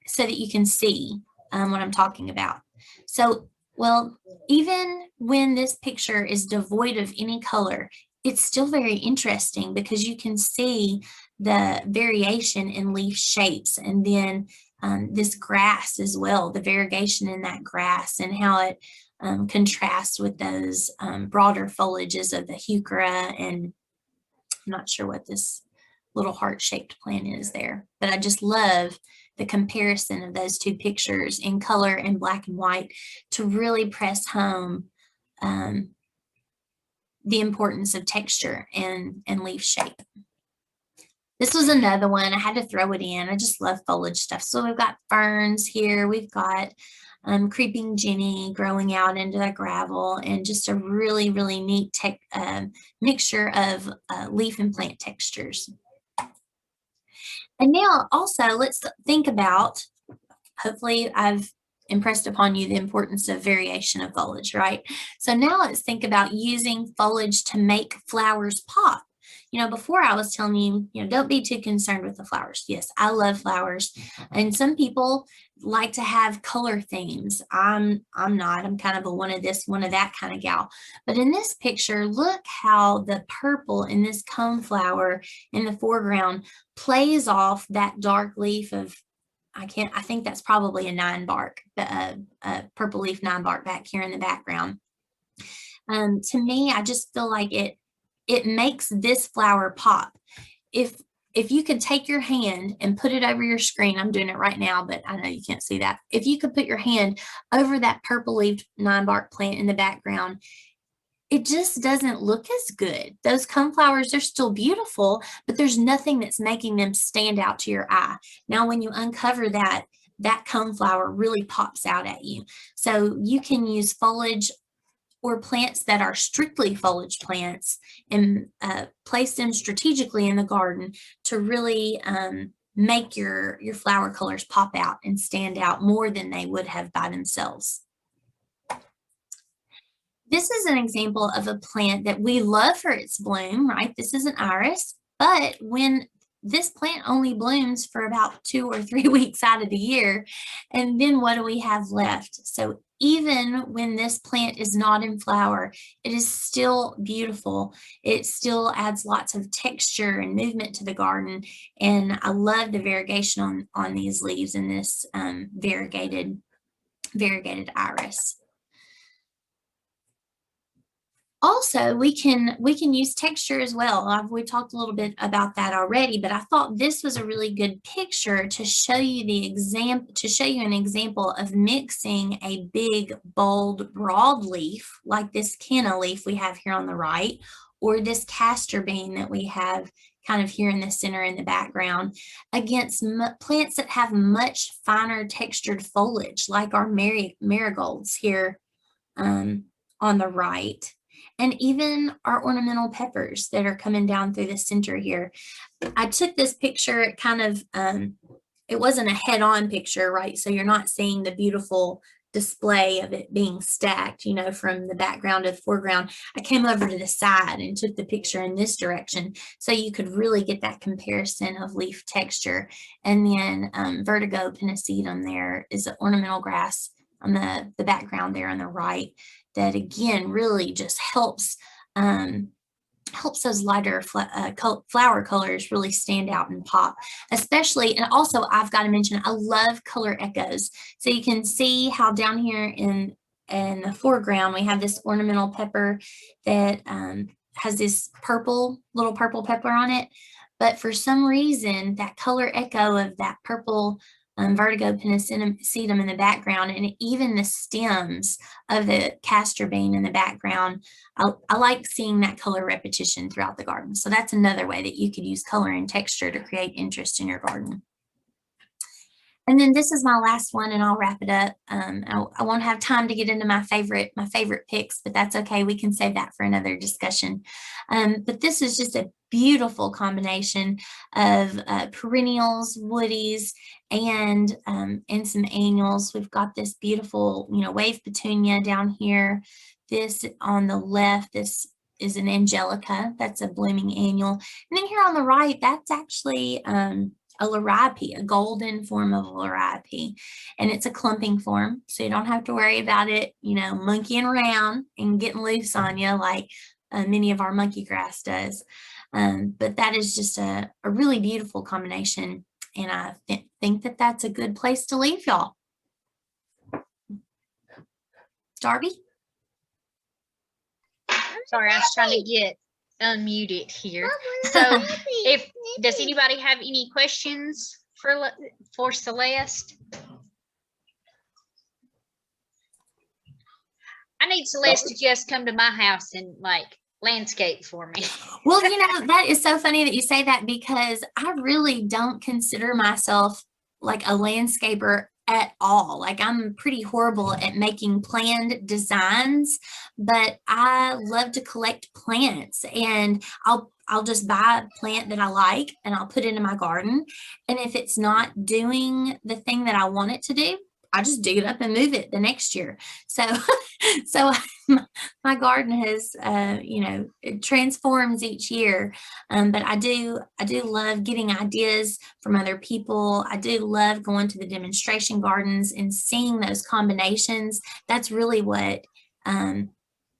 so that you can see what I'm talking about. So, well, even when this picture is devoid of any color, it's still very interesting because you can see the variation in leaf shapes, and then this grass as well, the variegation in that grass and how it contrasts with those broader foliages of the heuchera, and I'm not sure what this little heart-shaped plant is there, but I just love the comparison of those two pictures in color and black and white to really press home the importance of texture and leaf shape. This was another one. I had to throw it in. I just love foliage stuff. So we've got ferns here. We've got creeping Jenny growing out into the gravel, and just a really, really neat mixture of leaf and plant textures. And now also let's think about, hopefully I've impressed upon you the importance of variation of foliage, right? So now let's think about using foliage to make flowers pop. You know, before I was telling you, don't be too concerned with the flowers. Yes, I love flowers. And some people like to have color themes. I'm not. I'm kind of a one of this, one of that kind of gal. But in this picture, look how the purple in this coneflower in the foreground plays off that dark leaf of, I think that's probably a 9-bark, purple leaf 9-bark back here in the background. To me, I just feel like it makes this flower pop. If you could take your hand and put it over your screen, I'm doing it right now, but I know you can't see that. If you could put your hand over that purple leaf 9-bark plant in the background, it just doesn't look as good. Those coneflowers, they're still beautiful, but there's nothing that's making them stand out to your eye. Now, when you uncover that coneflower really pops out at you. So you can use foliage or plants that are strictly foliage plants and place them strategically in the garden to really make your flower colors pop out and stand out more than they would have by themselves. This is an example of a plant that we love for its bloom, right? This is an iris, but when this plant only blooms for about 2 or 3 weeks out of the year, and then what do we have left? So even when this plant is not in flower, it is still beautiful. It still adds lots of texture and movement to the garden, and I love the variegation on these leaves in this variegated iris. Also, we can use texture as well. We talked a little bit about that already, but I thought this was a really good picture to show you an example of mixing a big, bold, broad leaf like this canna leaf we have here on the right, or this castor bean that we have kind of here in the center in the background, against plants that have much finer textured foliage, like our marigolds here on the right. And even our ornamental peppers that are coming down through the center here. I took this picture kind of, it wasn't a head-on picture, right? So you're not seeing the beautiful display of it being stacked, from the background to the foreground. I came over to the side and took the picture in this direction so you could really get that comparison of leaf texture. And then Vertigo Pennisetum there is an ornamental grass on the background there on the right, that again really just helps helps those lighter flower colors really stand out and pop, especially. And also, I've got to mention, I love color echoes. So you can see how down here in the foreground, we have this ornamental pepper that has this little purple pepper on it. But for some reason, that color echo of that purple Vertigo pinnacidum in the background, and even the stems of the castor bean in the background, I like seeing that color repetition throughout the garden. So that's another way that you could use color and texture to create interest in your garden. And then this is my last one, and I'll wrap it up. I won't have time to get into my favorite picks, but that's okay. We can save that for another discussion. But this is just a beautiful combination of perennials, woodies, and some annuals. We've got this beautiful, wave petunia down here. This on the left, this is an angelica. That's a blooming annual. And then here on the right, that's actually a liripe, a golden form of a liripe, and it's a clumping form, so you don't have to worry about it, monkeying around and getting loose on you like many of our monkey grass does. But that is just a really beautiful combination, and I think that that's a good place to leave y'all. Darby? Sorry, I was trying to get unmuted here. So does anybody have any questions for Celeste? I need Celeste to just come to my house and landscape for me. Well, that is so funny that you say that, because I really don't consider myself like a landscaper at all. Like, I'm pretty horrible at making planned designs, but I love to collect plants, and I'll just buy a plant that I like and I'll put it in my garden. And if it's not doing the thing that I want it to do, I just dig it up and move it the next year. So my garden has, it transforms each year. But I do love getting ideas from other people. I do love going to the demonstration gardens and seeing those combinations. That's really what,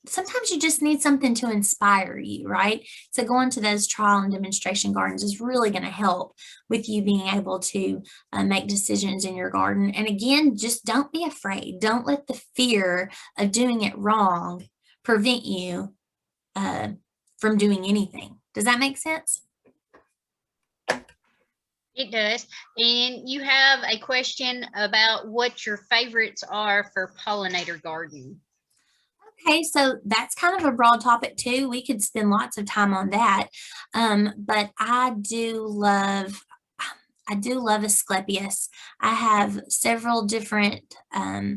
sometimes you just need something to inspire you, right? So going to those trial and demonstration gardens is really going to help with you being able to make decisions in your garden. And again, just don't be afraid. Don't let the fear of doing it wrong prevent you from doing anything. Does that make sense? It does. And you have a question about what your favorites are for pollinator garden. Okay, so that's kind of a broad topic too. We could spend lots of time on that. But I do love Asclepias. I have several different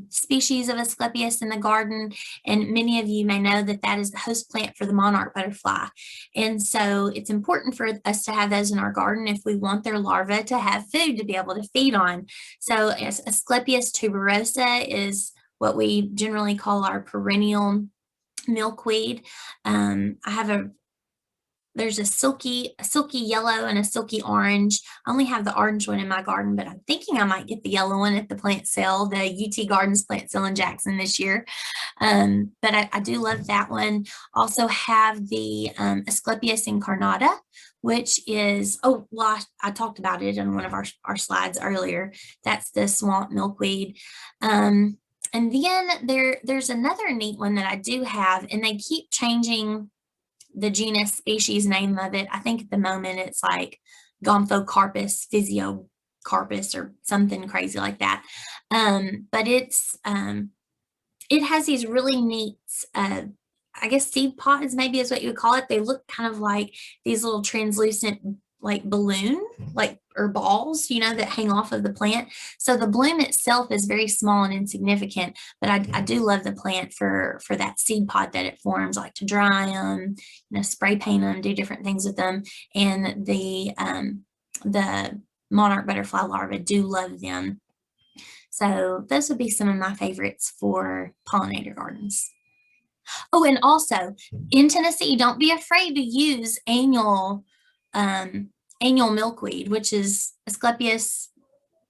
species of Asclepias in the garden, and many of you may know that that is the host plant for the monarch butterfly. And so it's important for us to have those in our garden if we want their larvae to have food to be able to feed on. So Asclepias tuberosa is what we generally call our perennial milkweed. There's a silky yellow and a silky orange. I only have the orange one in my garden, but I'm thinking I might get the yellow one at the plant sale, the UT Gardens plant sale in Jackson this year. But I do love that one. Also have the Asclepias incarnata, which is, I talked about it on one of our slides earlier. That's the swamp milkweed. And then there's another neat one that I do have, and they keep changing the genus species name of it. I think at the moment it's like Gomphocarpus physiocarpus or something crazy like that. But it has these really neat, I guess seed pods maybe is what you would call it. They look kind of like these little translucent balloon, or balls, that hang off of the plant. So the bloom itself is very small and insignificant, but I do love the plant for that seed pod that it forms, like to dry them, spray paint them, do different things with them. And the monarch butterfly larvae do love them. So those would be some of my favorites for pollinator gardens. Oh, and also in Tennessee, don't be afraid to use annual milkweed, which is Asclepias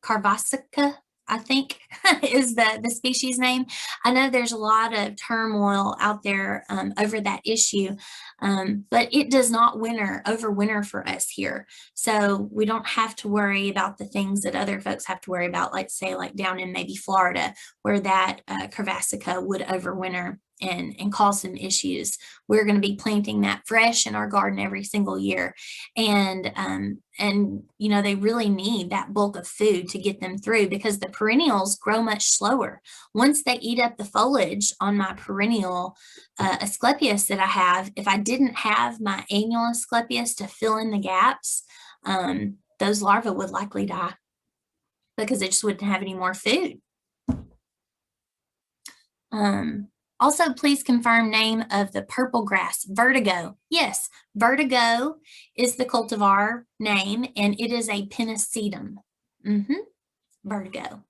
carvasica. I think is the species name. I know there's a lot of turmoil out there over that issue, but it does not overwinter for us here. So we don't have to worry about the things that other folks have to worry about, like say like down in maybe Florida, where that Cravassica would overwinter and cause some issues. We're going to be planting that fresh in our garden every single year. And you know, they really need that bulk of food to get them through because the perennials grow much slower. Once they eat up the foliage on my perennial Asclepias that I have, if I didn't have my annual Asclepias to fill in the gaps, those larvae would likely die because they just wouldn't have any more food. Also, please confirm name of the purple grass, Vertigo. Yes, Vertigo is the cultivar name, and it is a Pennisetum. Vertigo.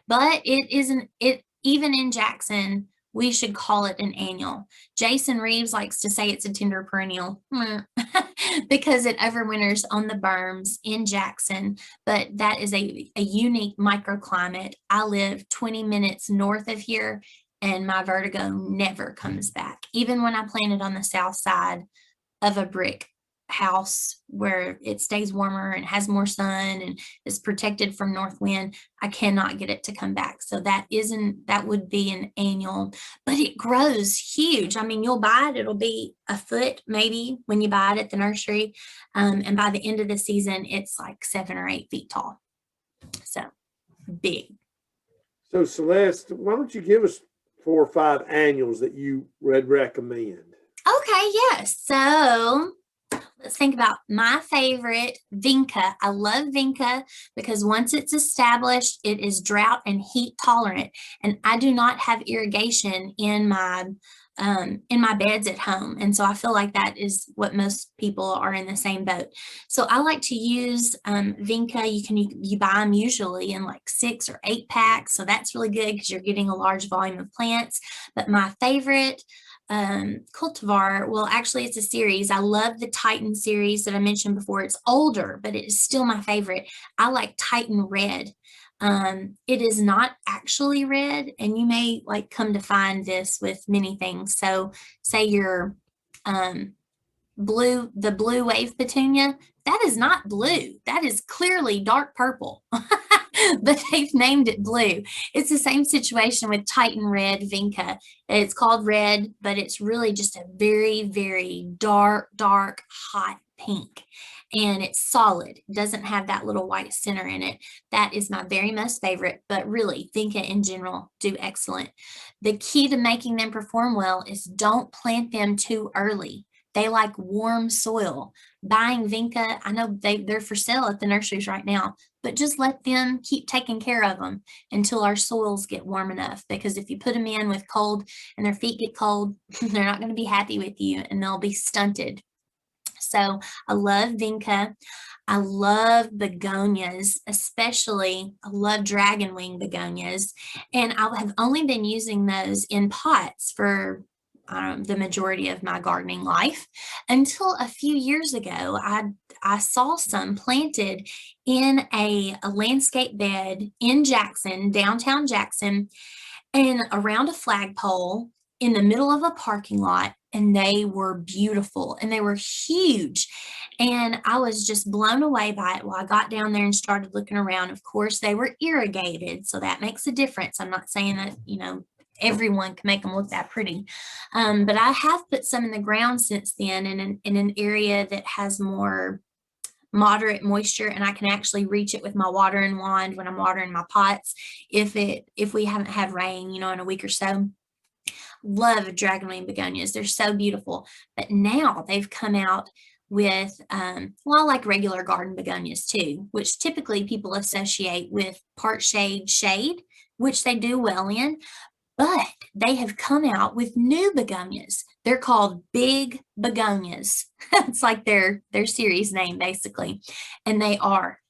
But it isn't, even in Jackson, we should call it an annual. Jason Reeves likes to say it's a tender perennial because it overwinters on the berms in Jackson, but that is a unique microclimate. I live 20 minutes north of here, and my Vertigo never comes back. Even when I plant it on the south side of a brick house where it stays warmer and has more sun and is protected from north wind, I cannot get it to come back. So that would be an annual, but it grows huge. I mean, you'll buy it, it'll be a foot maybe when you buy it at the nursery. And by the end of the season, it's like 7 or 8 feet tall. So big. So Celeste, why don't you give us 4 or 5 annuals that you would recommend? Okay, yes. So let's think about my favorite, Vinca. I love Vinca because once it's established, it is drought and heat tolerant. And I do not have irrigation in my beds at home. And so I feel like that is what most people are in the same boat. So I like to use Vinca. You buy them usually in like 6 or 8 packs. So that's really good because you're getting a large volume of plants. But my favorite cultivar, well, actually it's a series. I love the Titan series that I mentioned before. It's older, but it is still my favorite. I like Titan Red. It is not actually red, and you may like come to find this with many things. So say your the blue wave petunia, that is not blue. That is clearly dark purple. But they've named it blue. It's the same situation with Titan Red Vinca. It's called red, but it's really just a very, very dark, hot pink. And it's solid. It doesn't have that little white center in it. That is my very most favorite, but really Vinca in general do excellent. The key to making them perform well is don't plant them too early. They like warm soil. Buying Vinca, I know they're for sale at the nurseries right now, but just let them keep taking care of them until our soils get warm enough. Because if you put them in with cold and their feet get cold, they're not going to be happy with you and they'll be stunted. So I love Vinca. I love begonias, especially I love dragonwing begonias. And I have only been using those in pots for the majority of my gardening life until a few years ago. I saw some planted in a landscape bed in Jackson, downtown Jackson, and around a flagpole in the middle of a parking lot. And they were beautiful and they were huge. And I was just blown away by it. Well, I got down there and started looking around. Of course, they were irrigated, so that makes a difference. I'm not saying that, everyone can make them look that pretty. But I have put some in the ground since then in an area that has more moderate moisture, and I can actually reach it with my watering wand when I'm watering my pots if we haven't had rain, in a week or so. Love dragonwing begonias. They're so beautiful. But now they've come out with, like regular garden begonias too, which typically people associate with part shade, which they do well in. But they have come out with new begonias. They're called big begonias. It's like their series name, basically. And they are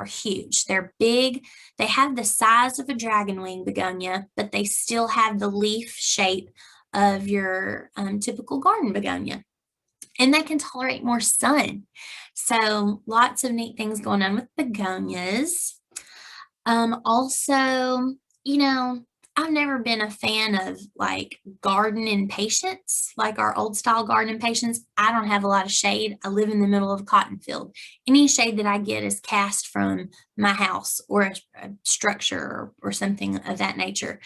huge. They're big. They have the size of a dragonwing begonia, but they still have the leaf shape of your typical garden begonia. And they can tolerate more sun. So lots of neat things going on with begonias. Also, I've never been a fan of like garden impatiens, like our old style garden impatiens. I don't have a lot of shade. I live in the middle of a cotton field. Any shade that I get is cast from my house or a structure or something of that nature.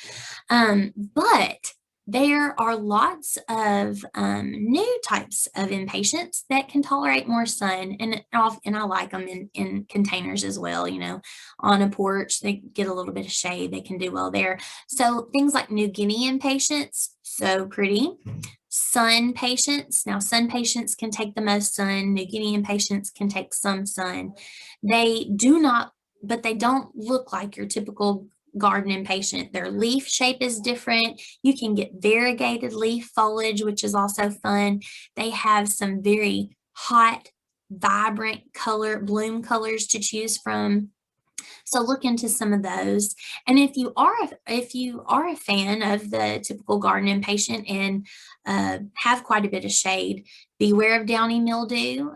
But there are lots of new types of impatiens that can tolerate more sun, and I like them in containers as well. On a porch, they get a little bit of shade. They can do well there. So things like New Guinea impatiens, so pretty. Sun patients. Now, sun patients can take the most sun. New Guinea impatiens can take some sun. They do not, but they don't look like your typical garden impatient. Their leaf shape is different. You can get variegated leaf foliage, which is also fun. They have some very hot, vibrant bloom colors to choose from. So look into some of those. And if you are a fan of the typical garden impatient and have quite a bit of shade, beware of downy mildew.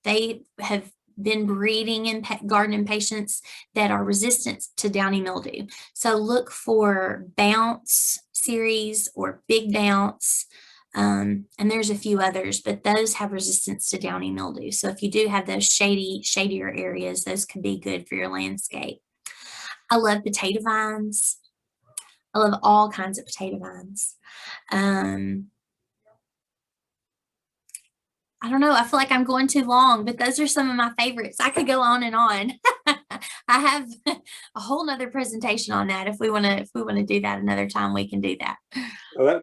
They have been breeding in garden impatiens that are resistant to downy mildew. So look for Bounce series or Big Bounce. And there's a few others, but those have resistance to downy mildew. So if you do have those shadier areas, those could be good for your landscape. I love potato vines. I love all kinds of potato vines. I don't know. I feel like I'm going too long, but those are some of my favorites. I could go on and on. I have a whole nother presentation on that. If we want to do that another time, we can do that. Well,